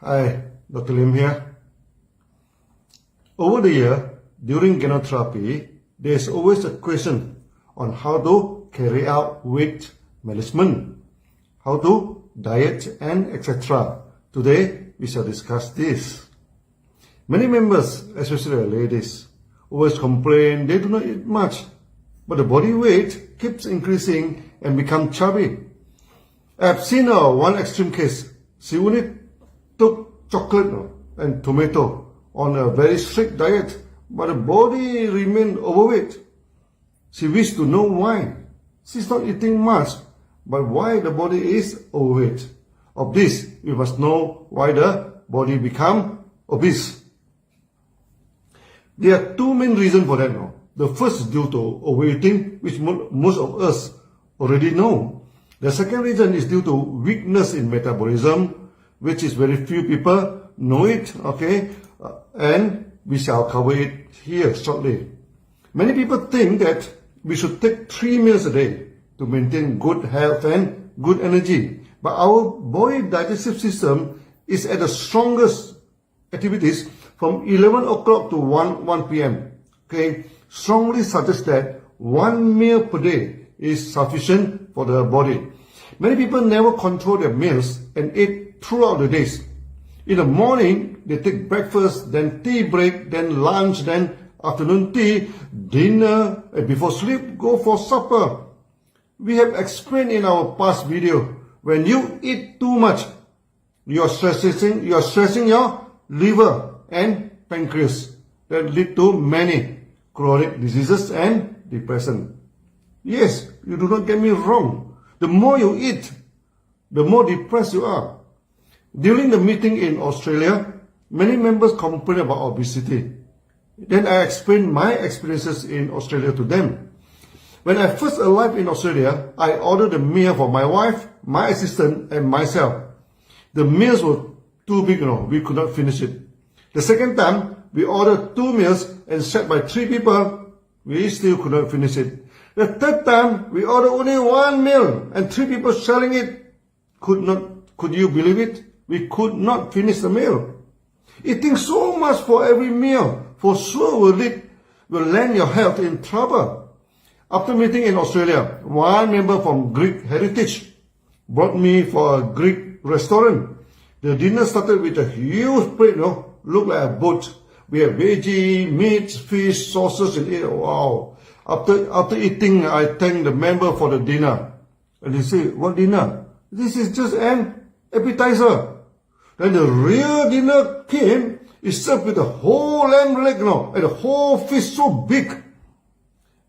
Hi, Dr. Lim here. Over the year, during gynotherapy, there is always a question on how to carry out weight management, how to diet and etc. Today, we shall discuss this. Many members, especially ladies, always complain they do not eat much, but the body weight keeps increasing and become chubby. I have seen one extreme case. She only took chocolate and tomato on a very strict diet, but the body remained overweight. She wished to know why. She's not eating much, but why the body is overweight. Of this, we must know why the body become obese. There are two main reasons for that now. The first is due to overeating, which most of us already know. The second reason is due to weakness in metabolism, which is very few people know it, okay? And we shall cover it here shortly. Many people think that we should take 3 meals a day to maintain good health and good energy. But our body digestive system is at the strongest activities from 11 o'clock to 1 p.m. Okay, strongly suggest that 1 meal per day is sufficient for the body. Many people never control their meals and eat throughout the days. In the morning, they take breakfast, then tea break, then lunch, then afternoon tea, dinner, and before sleep, go for supper. We have explained in our past video, when you eat too much, you are stressing your liver and pancreas. That lead to many chronic diseases and depression. Yes, you do not get me wrong. The more you eat, the more depressed you are. During the meeting in Australia, many members complain about obesity. Then I explained my experiences in Australia to them. When I first arrived in Australia, I ordered a meal for my wife, my assistant, and myself. The meals were too big, we could not finish it. The second time, we ordered 2 meals and shared by 3 people. We still could not finish it. The third time, we ordered only 1 meal and 3 people sharing it. Could you believe it? We could not finish the meal. Eating so much for every meal for sure will land your health in trouble. After meeting in Australia, one member from Greek heritage brought me for a Greek restaurant. The dinner started with a huge plate, looked like a boat. We have veggie, meat, fish, sauces, and it. Wow. After eating, I thanked the member for the dinner. And he said, "What dinner? This is just an appetizer." Then the real dinner came. It's served with a whole lamb leg, and a whole fish so big.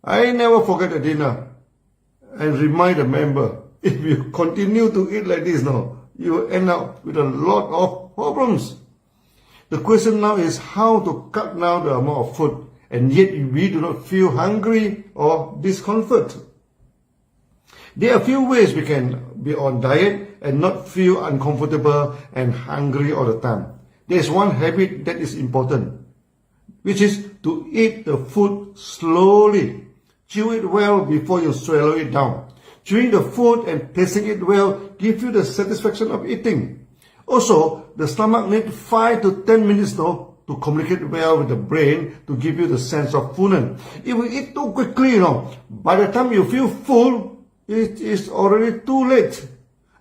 I never forget the dinner. And remind the member, if you continue to eat like this you will end up with a lot of problems. The question now is how to cut down the amount of food, and yet we do not feel hungry or discomfort. There are a few ways we can be on diet and not feel uncomfortable and hungry all the time. There is one habit that is important, which is to eat the food slowly. Chew it well before you swallow it down. Chewing the food and tasting it well gives you the satisfaction of eating. Also, the stomach needs 5 to 10 minutes to communicate well with the brain to give you the sense of fullness. If we eat too quickly, by the time you feel full, it is already too late.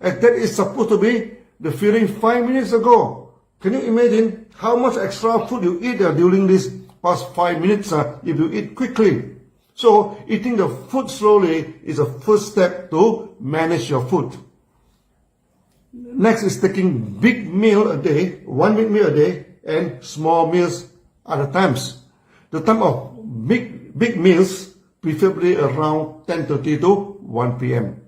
And that is supposed to be the feeling 5 minutes ago. Can you imagine how much extra food you eat during these past 5 minutes if you eat quickly? So, eating the food slowly is a first step to manage your food. Next is taking big meal a day, 1 big meal a day, and small meals other times. The time of big meals, preferably around 10:30 to 1 p.m.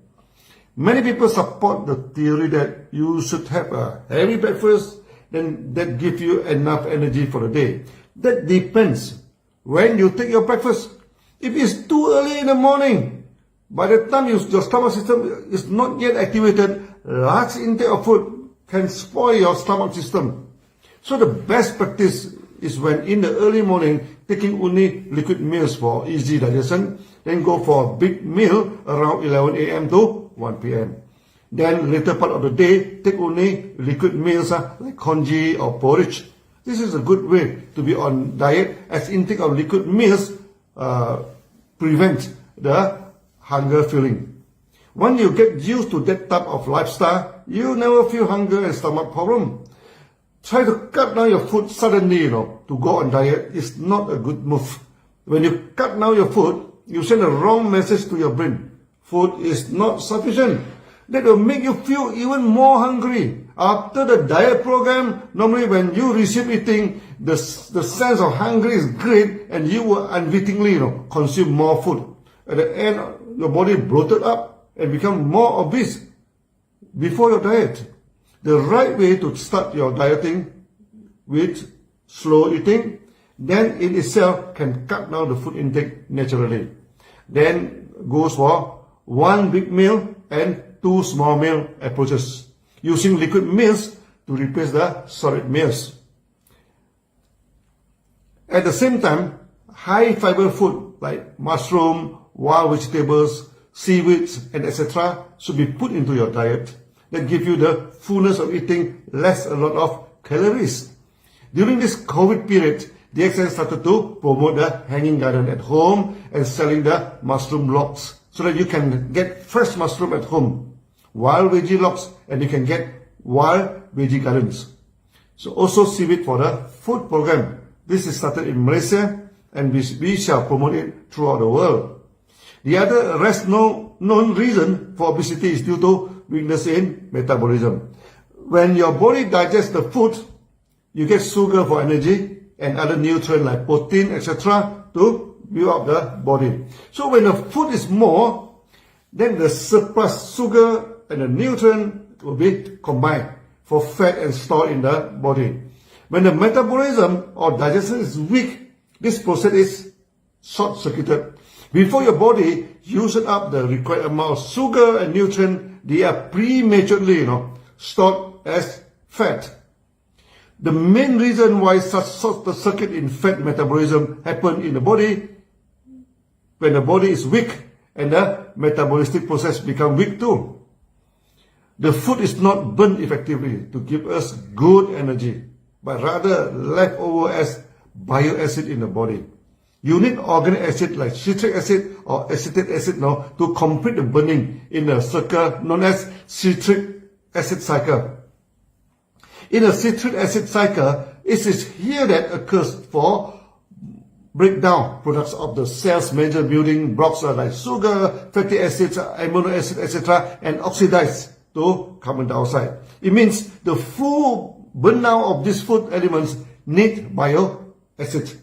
Many people support the theory that you should have a heavy breakfast, then that gives you enough energy for the day. That depends when you take your breakfast. If it's too early in the morning, by the time your stomach system is not yet activated, large intake of food can spoil your stomach system. So the best practice is when in the early morning, taking only liquid meals for easy digestion, then go for a big meal around 11 a.m. to 1 p.m. Then later part of the day, take only liquid meals like congee or porridge. This is a good way to be on diet, as intake of liquid meals prevent the hunger feeling. When you get used to that type of lifestyle, you never feel hunger and stomach problem. Try to cut down your food suddenly, to go on diet is not a good move. When you cut down your food, you send a wrong message to your brain. Food is not sufficient. That will make you feel even more hungry. After the diet program, normally when you receive eating, the sense of hunger is great and you will unwittingly consume more food. At the end, your body bloated up and become more obese before your diet. The right way to start your dieting with slow eating, then in itself can cut down the food intake naturally. Then goes for 1 big meal and 2 small meal approaches, using liquid meals to replace the solid meals. At the same time, high fiber food like mushroom, wild vegetables, seaweeds, and etc. should be put into your diet. That give you the fullness of eating less a lot of calories. During this COVID period, DXN started to promote the hanging garden at home and selling the mushroom logs so that you can get fresh mushroom at home, wild veggie logs, and you can get wild veggie gardens. So also seaweed for the food program. This is started in Malaysia and we shall promote it throughout the world. The other known reason for obesity is due to weakness in metabolism. When your body digests the food, you get sugar for energy and other nutrients like protein, etc. to build up the body. So when the food is more, then the surplus sugar and the nutrient will be combined for fat and stored in the body. When the metabolism or digestion is weak, this process is short-circuited. Before your body uses up the required amount of sugar and nutrient, they are prematurely stored as fat. The main reason why such short-circuit in fat metabolism happens in the body, when the body is weak and the metabolistic process becomes weak too. The food is not burned effectively to give us good energy, but rather left over as bile acid in the body. You need organic acid like citric acid or acetic acid to complete the burning in a circle known as citric acid cycle. In a citric acid cycle, it is here that occurs for breakdown products of the cell's major building blocks like sugar, fatty acids, amino acid, etc. and oxidize to carbon dioxide. It means the full burnout of these food elements need bile acid.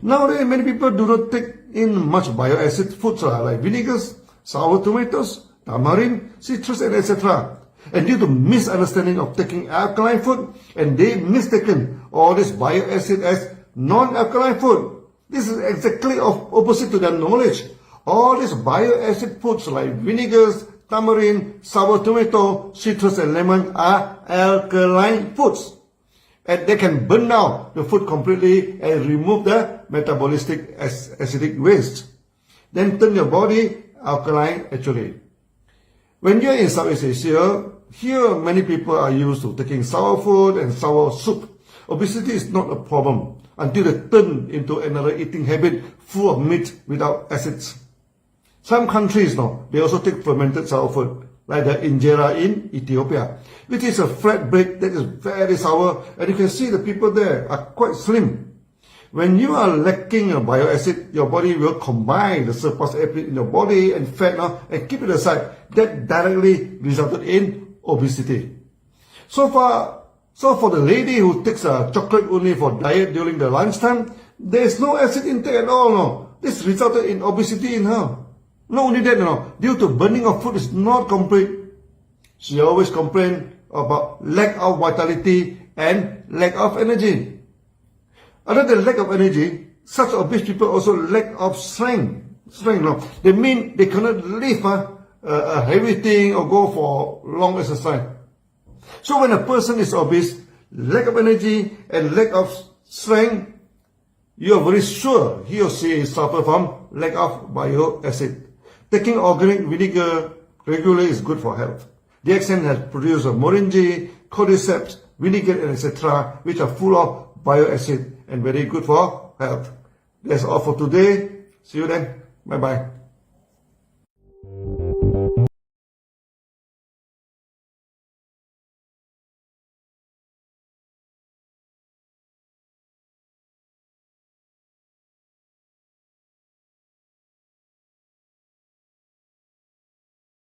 Nowadays, many people do not take in much bile acid foods like vinegars, sour tomatoes, tamarind, citrus, and etc. And due to misunderstanding of taking alkaline food, and they mistaken all this bile acid as non-alkaline food. This is exactly opposite to their knowledge. All these bile acid foods like vinegars, tamarind, sour tomato, citrus, and lemon are alkaline foods. And they can burn down the food completely and remove the metabolistic acidic waste. Then turn your body alkaline actually. When you're in Southeast Asia, here many people are used to taking sour food and sour soup. Obesity is not a problem until they turn into another eating habit full of meat without acids. Some countries they also take fermented sour food, like the injera in Ethiopia, which is a flat bread that is very sour, and you can see the people there are quite slim. When you are lacking a bile acid, your body will combine the surplus acid in your body and fat and keep it aside. That directly resulted in obesity. So for the lady who takes chocolate only for diet during the lunchtime, there is no acid intake at all. This resulted in obesity in her. Not only that, due to burning of food is not complete. She always complains about lack of vitality and lack of energy. Other than lack of energy, such obese people also lack of strength. They mean they cannot lift a heavy thing or go for long exercise. So when a person is obese, lack of energy and lack of strength, you are very sure he or she suffer from lack of bile acid. Taking organic vinegar regularly is good for health. The accent has produced moringa, cordyceps, vinegar, and etc., which are full of bile acid and very good for health. That's all for today. See you then. Bye bye.